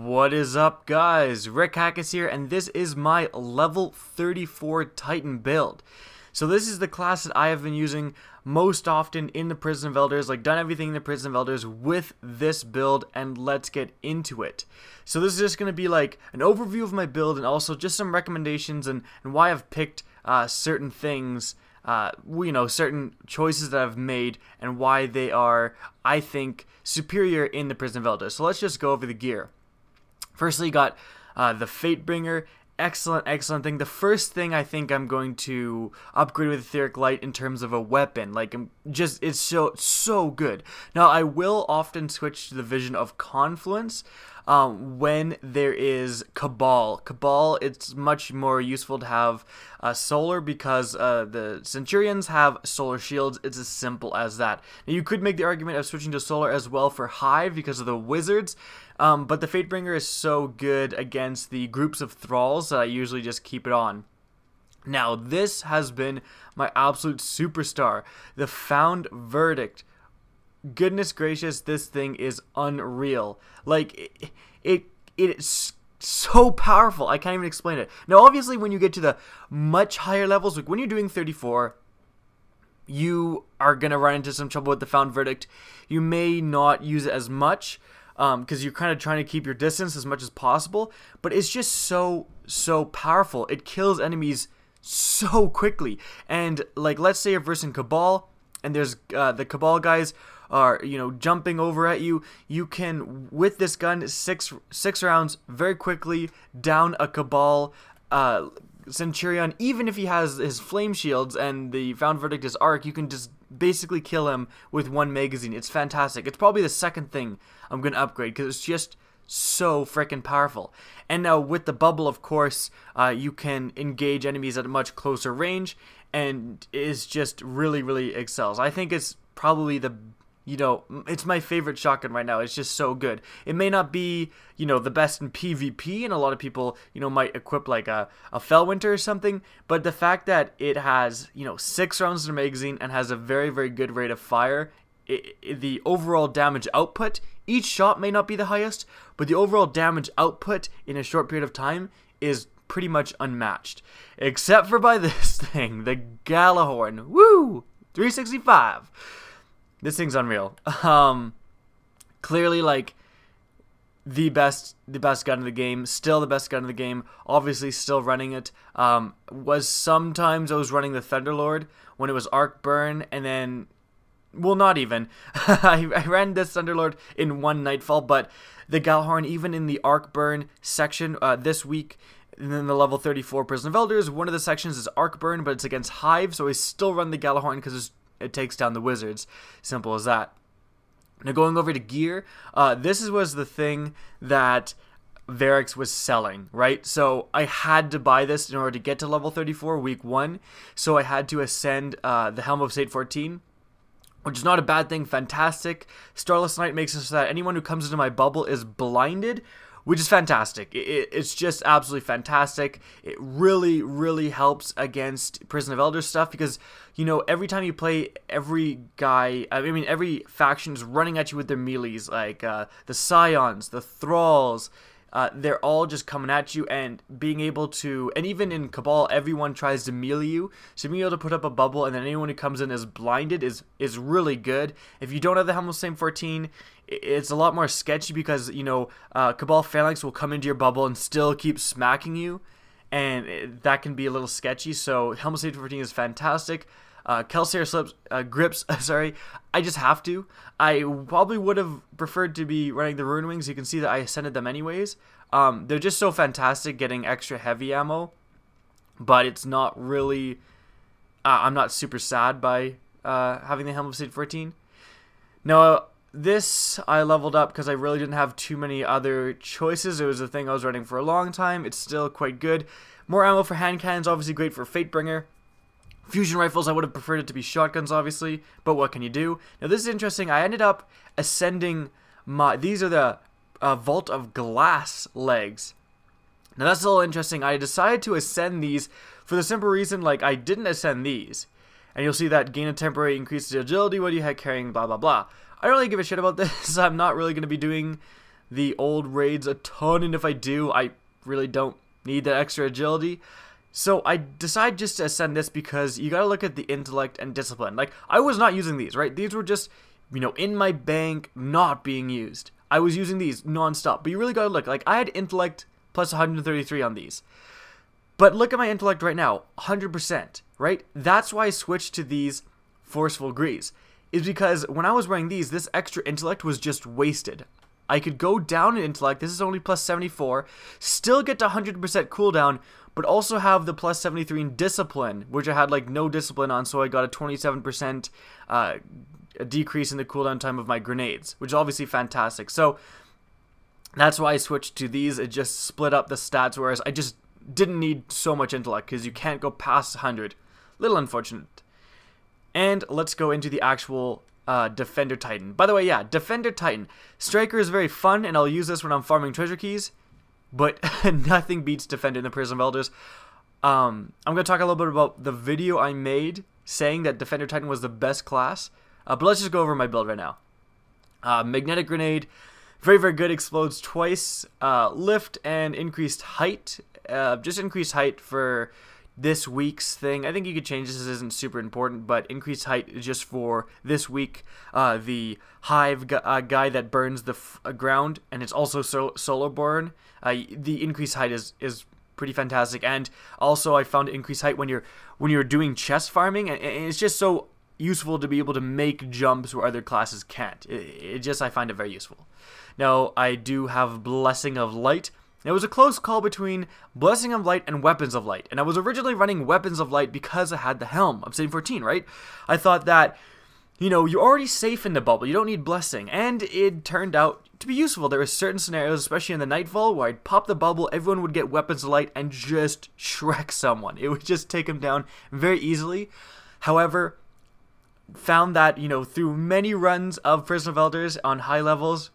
What is up, guys? Rick Hackus here, and this is my level 34 Titan build. So this is the class that I have been using most often in the Prison of Elders, like done everything in the Prison of Elders with this build, and let's get into it. So this is just going to be like an overview of my build and also just some recommendations and why I've picked certain things, certain choices that I've made and why they are, I think, superior in the Prison of Elders. So let's just go over the gear. Firstly, you got the Fatebringer. Excellent thing. The first thing I think I'm going to upgrade with Etheric Light in terms of a weapon. Like, it's so good. Now, I will often switch to the Vision of Confluence when there is Cabal. Cabal, it's much more useful to have Solar because the Centurions have Solar Shields. It's as simple as that. Now, you could make the argument of switching to Solar as well for Hive because of the Wizards. But the Fatebringer is so good against the groups of thralls that I usually just keep it on. Now, this has been my absolute superstar. The Found Verdict. Goodness gracious, this thing is unreal. Like, it's so powerful. I can't even explain it. Now, obviously, when you get to the much higher levels, like when you're doing 34, you are going to run into some trouble with the Found Verdict. You may not use it as much, because you're kind of trying to keep your distance as much as possible, but it's just so powerful. It kills enemies so quickly. And like, let's say you're versing Cabal, and there's the Cabal guys are jumping over at you. You can, with this gun, six rounds very quickly down a Cabal Centurion. Even if he has his flame shields and the Found Verdict is arc, you can just basically kill him with one magazine. It's fantastic. It's probably the second thing I'm going to upgrade because it's just so freaking powerful. And now with the bubble, of course, you can engage enemies at a much closer range, and is just really excels. I think it's probably the it's my favorite shotgun right now. It's just so good. It may not be, the best in PvP, and a lot of people, might equip like a Fellwinter or something, but the fact that it has, 6 rounds in a magazine and has a very good rate of fire, the overall damage output, each shot may not be the highest, but the overall damage output in a short period of time is pretty much unmatched. Except for by this thing, the Galahorn. Woo! 365. This thing's unreal. Clearly, like, the best gun in the game. Still the best gun in the game. Obviously, still running it. Sometimes I was running the Thunderlord when it was Arc Burn, and then, well, not even. I ran this Thunderlord in one Nightfall, but the Galahorn, even in the Arc Burn section this week, and then the level 34 Prison of Elders, one of the sections is Arc Burn, but it's against Hive, so I still run the Galahorn because it takes down the Wizards. Simple as that. Now, going over to gear, this was the thing that Varix was selling, right? So I had to buy this in order to get to level 34 week 1, so I had to ascend the Helm of State 14, which is not a bad thing. Fantastic. Starless Night makes it so that anyone who comes into my bubble is blinded, which is fantastic. It's just absolutely fantastic. It really helps against Prison of Elders stuff because, every time you play, every faction is running at you with their melees, like the Scions, the Thralls. They're all just coming at you, and being able to, and even in Cabal, everyone tries to melee you, so being able to put up a bubble and then anyone who comes in is blinded is really good. If you don't have the Helm of State 14, it's a lot more sketchy because, Cabal Phalanx will come into your bubble and still keep smacking you, and that can be a little sketchy, so Helm of State 14 is fantastic. Kelsier grips, sorry, I just have to. I probably would have preferred to be running the Ruin Wings. You can see that I ascended them anyways. They're just so fantastic getting extra heavy ammo, but it's not really, I'm not super sad by having the Helm of State 14. Now, this I leveled up because I really didn't have too many other choices. It was a thing I was running for a long time. It's still quite good. More ammo for hand cannons, obviously great for Fatebringer. Fusion rifles, I would have preferred it to be shotguns, obviously, but what can you do? Now, this is interesting. I ended up ascending these are the Vault of Glass legs. Now, that's a little interesting. I decided to ascend these for the simple reason, like, I didn't ascend these. And you'll see that gain a temporary increased agility, what do you have carrying, blah, blah, blah. I don't really give a shit about this. I'm not really going to be doing the old raids a ton, and if I do, I really don't need that extra agility. So I decide just to ascend this because you gotta look at the intellect and discipline. Like, I was not using these, right? These were just, you know, in my bank, not being used. I was using these non-stop, but you really gotta look. Like, I had intellect plus 133 on these. But look at my intellect right now, 100%, right? That's why I switched to these forceful grease, is because when I was wearing these, this extra intellect was just wasted. I could go down in intellect, this is only plus 74, still get to 100% cooldown, but also have the plus 73 in discipline, which I had like no discipline on, so I got a 27% a decrease in the cooldown time of my grenades, which is obviously fantastic. So that's why I switched to these. It just split up the stats, whereas I just didn't need so much intellect because you can't go past 100. Little unfortunate. And let's go into the actual Defender Titan. By the way, yeah, Defender Titan. Striker is very fun, and I'll use this when I'm farming treasure keys, but nothing beats Defender in the Prison of Elders. I'm going to talk a little bit about the video I made saying that Defender Titan was the best class, but let's just go over my build right now. Magnetic Grenade, very, very good, explodes twice, lift and increased height, just increased height for this week's thing. I think you could change this isn't super important, but increased height is just for this week. The hive guy that burns the ground, and it's also solar burn. The increased height is pretty fantastic, and also I found increased height when you're doing chest farming, and it's just so useful to be able to make jumps where other classes can't. I find it very useful. Now I do have Blessing of Light. It was a close call between Blessing of Light and Weapons of Light, and I was originally running Weapons of Light because I had the helm, Obsidian 14, right? I thought that, you know, you're already safe in the bubble, you don't need Blessing, and it turned out to be useful. There were certain scenarios, especially in the Nightfall, where I'd pop the bubble, everyone would get Weapons of Light and just Shrek someone. It would just take them down very easily. However, found that, you know, through many runs of Prison of Elders on high levels,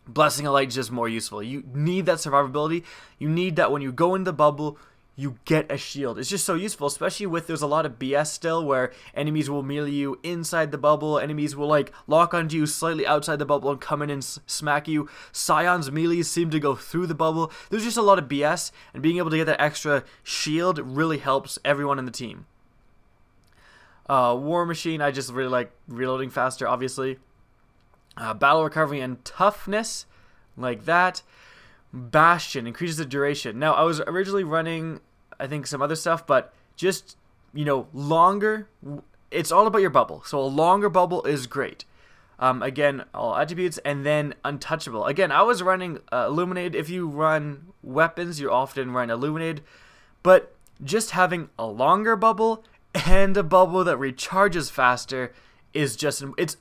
Blessing of Light is just more useful. You need that survivability. You need that when you go in the bubble, you get a shield. It's just so useful, especially with there's a lot of BS still where enemies will melee you inside the bubble. Enemies will like lock onto you slightly outside the bubble and come in and smack you. Scion's melees seem to go through the bubble. There's just a lot of BS, and being able to get that extra shield really helps everyone in the team. War Machine, I just really like reloading faster, obviously. Battle Recovery and Toughness, like that. Bastion, increases the duration. Now, I was originally running, I think, some other stuff, but just, you know, longer, it's all about your bubble. So a longer bubble is great. Again, all attributes, and then Untouchable. Again, I was running Illuminated. If you run weapons, you often run Illuminated, but just having a longer bubble and a bubble that recharges faster is just, it's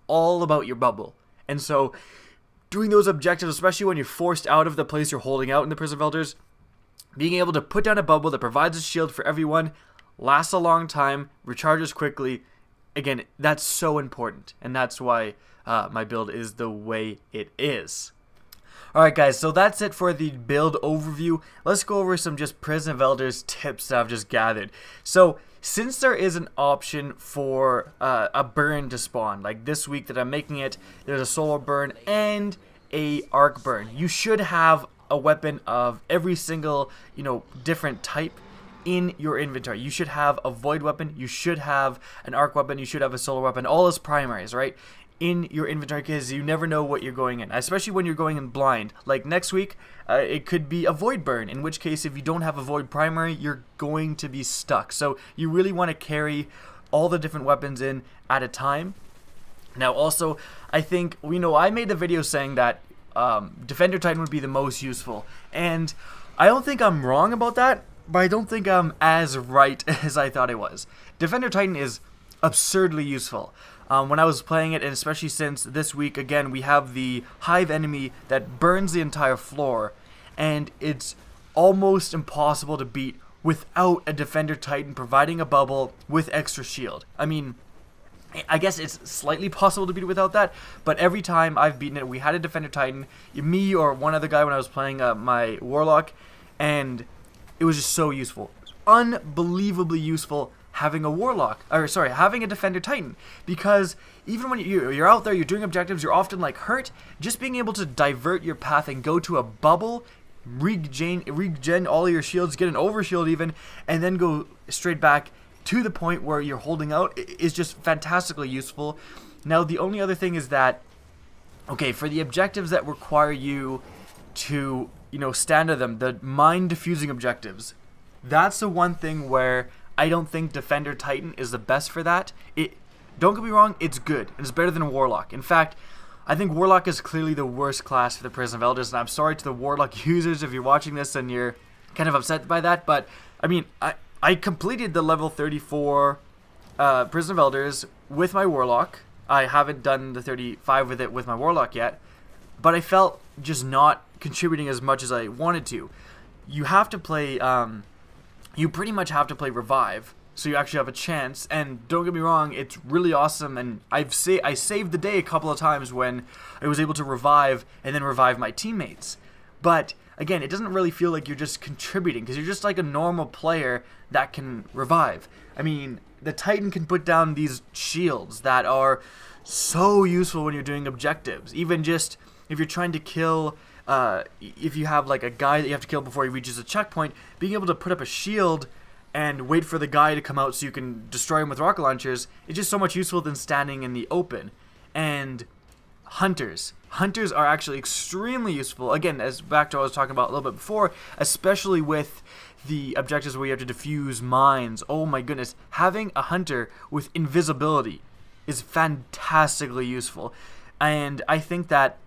all about your bubble. And so doing those objectives, especially when you're forced out of the place you're holding out in the Prison of Elders, being able to put down a bubble that provides a shield for everyone, lasts a long time, recharges quickly, again, that's so important, and that's why my build is the way it is. Alright guys, so that's it for the build overview. Let's go over some just Prison of Elders tips that I've just gathered. So, since there is an option for a burn to spawn, like this week that I'm making it, there's a solar burn and a arc burn. You should have a weapon of every single, you know, different type in your inventory. You should have a void weapon, you should have an arc weapon, you should have a solar weapon, all as primaries, right? In your inventory, because you never know what you're going in, especially when you're going in blind. Like next week, it could be a void burn, in which case if you don't have a void primary, you're going to be stuck. So you really want to carry all the different weapons in at a time. Now also, I think, you know, I made a video saying that Defender Titan would be the most useful, and I don't think I'm wrong about that, but I don't think I'm as right as I thought I was. Defender Titan is absurdly useful. When I was playing it, and especially since this week, again, we have the hive enemy that burns the entire floor, and it's almost impossible to beat without a Defender Titan providing a bubble with extra shield. I mean, I guess it's slightly possible to beat it without that, but every time I've beaten it, we had a Defender Titan, me or one other guy when I was playing my Warlock, and it was just so useful. Unbelievably useful having a warlock, or sorry, having a defender titan, because even when you're out there, you're doing objectives, you're often like hurt. Just being able to divert your path and go to a bubble, regen all your shields, get an overshield even, and then go straight back to the point where you're holding out is just fantastically useful. Now the only other thing is that, okay, for the objectives that require you to, stand to them, the mind diffusing objectives, that's the one thing where I don't think Defender Titan is the best for that. Don't get me wrong, it's good. It's better than Warlock. In fact, I think Warlock is clearly the worst class for the Prison of Elders, and I'm sorry to the Warlock users if you're watching this and you're kind of upset by that, but I mean, I completed the level 34 Prison of Elders with my Warlock. I haven't done the 35 with it with my Warlock yet, but I felt just not contributing as much as I wanted to. You have to play, you pretty much have to play Revive, so you actually have a chance. And don't get me wrong, it's really awesome, and I saved the day a couple of times when I was able to revive and then revive my teammates. But again, it doesn't really feel like you're just contributing, because you're just like a normal player that can revive. I mean, the Titan can put down these shields that are so useful when you're doing objectives. Even just if you're trying to kill, if you have like a guy that you have to kill before he reaches a checkpoint, being able to put up a shield and wait for the guy to come out so you can destroy him with rocket launchers is just so much useful than standing in the open. And hunters are actually extremely useful, again, as back to what I was talking about a little bit before, especially with the objectives where you have to defuse mines. Oh my goodness, having a hunter with invisibility is fantastically useful. And I think that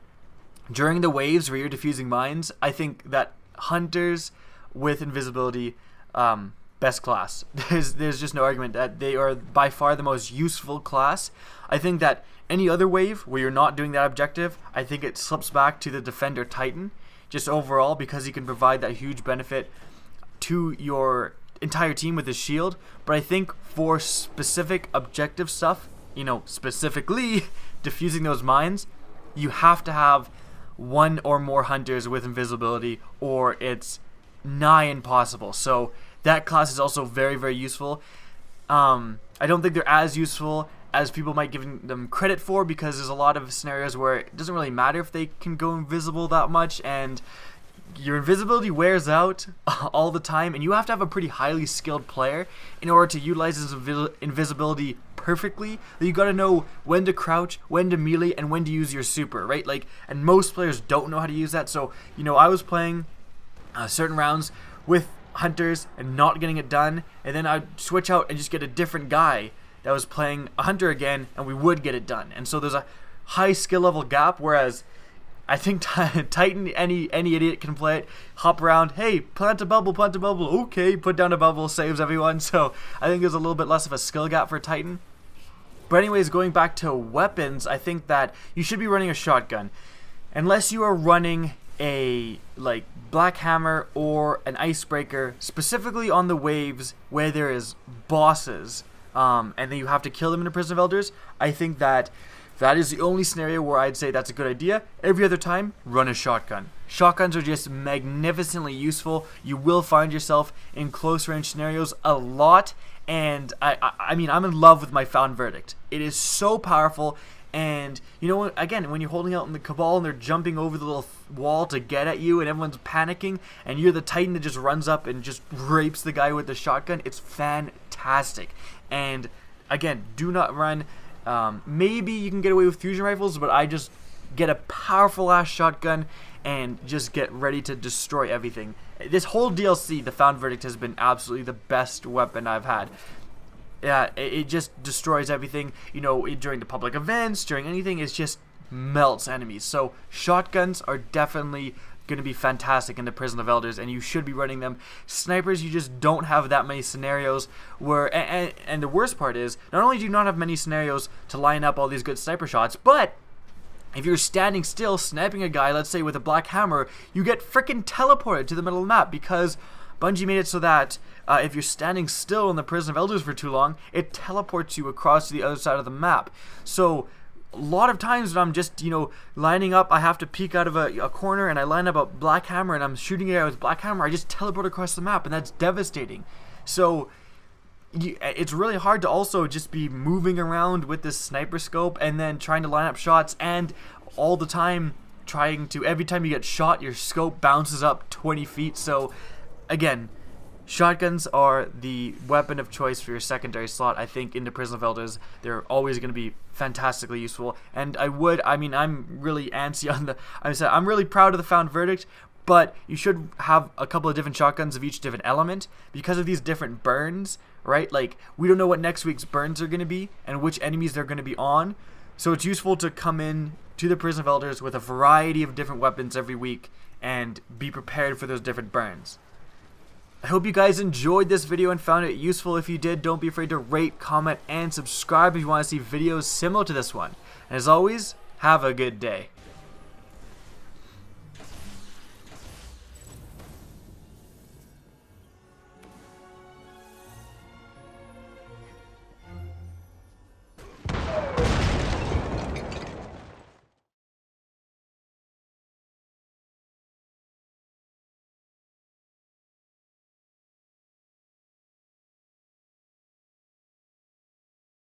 during the waves where you're defusing mines, I think that hunters with invisibility, best class. There's just no argument that they are by far the most useful class. I think that any other wave where you're not doing that objective, I think it slips back to the Defender Titan, just overall, because he can provide that huge benefit to your entire team with his shield. But I think for specific objective stuff, specifically defusing those mines, you have to have one or more hunters with invisibility, or it's nigh impossible. So that class is also very, very useful. I don't think they're as useful as people might give them credit for, because there's a lot of scenarios where it doesn't really matter if they can go invisible that much, and your invisibility wears out all the time, and you have to have a pretty highly skilled player in order to utilize his invisibility perfectly. You got to know when to crouch, when to melee, and when to use your super, right? And most players don't know how to use that. So I was playing certain rounds with hunters and not getting it done, and then I'd switch out and just get a different guy that was playing a hunter again, and we would get it done. And so there's a high skill level gap, whereas I think Titan, any idiot can play it, hop around, hey, plant a bubble, okay, put down a bubble, saves everyone. So I think there's a little bit less of a skill gap for Titan. But anyways, going back to weapons, I think that you should be running a shotgun. Unless you are running a Black Hammer or an Icebreaker, specifically on the waves where there is bosses, and then you have to kill them in the Prison of Elders, I think that is the only scenario where I'd say that's a good idea. Every other time, run a shotgun. Shotguns are just magnificently useful. You will find yourself in close range scenarios a lot, and I mean, I'm in love with my Found Verdict. It is so powerful. And again, when you're holding out in the Cabal and they're jumping over the little wall to get at you and everyone's panicking, and you're the Titan that just runs up and just rapes the guy with the shotgun, it's fantastic. And again, do not run. Maybe you can get away with fusion rifles, but I just get a powerful ass shotgun and just get ready to destroy everything. This whole DLC, the Found Verdict, has been absolutely the best weapon I've had. Yeah, it just destroys everything, during the public events, during anything, it just melts enemies. So shotguns are definitely going to be fantastic in the Prison of Elders, and you should be running them. Snipers, you just don't have that many scenarios where, and the worst part is, not only do you not have many scenarios to line up all these good sniper shots, but if you're standing still, sniping a guy, let's say with a Black Hammer, you get frickin' teleported to the middle of the map, because Bungie made it so that if you're standing still in the Prison of Elders for too long, it teleports you across to the other side of the map. So a lot of times when I'm just, lining up, I have to peek out of a corner and I line up a Black Hammer and I'm shooting it out with Black Hammer, I just teleport across the map, and that's devastating. So it's really hard to also just be moving around with this sniper scope and then trying to line up shots, and all the time trying to, every time you get shot, your scope bounces up 20 feet. So again, shotguns are the weapon of choice for your secondary slot. I think in the Prison of Elders, they're always going to be fantastically useful. And I'm really antsy on I'm really proud of the found verdict, but you should have a couple of different shotguns of each different element because of these different burns, right? Like, we don't know what next week's burns are going to be and which enemies they're going to be on. So it's useful to come in to the Prison of Elders with a variety of different weapons every week and be prepared for those different burns. I hope you guys enjoyed this video and found it useful. If you did, don't be afraid to rate, comment, and subscribe if you want to see videos similar to this one. And as always, have a good day.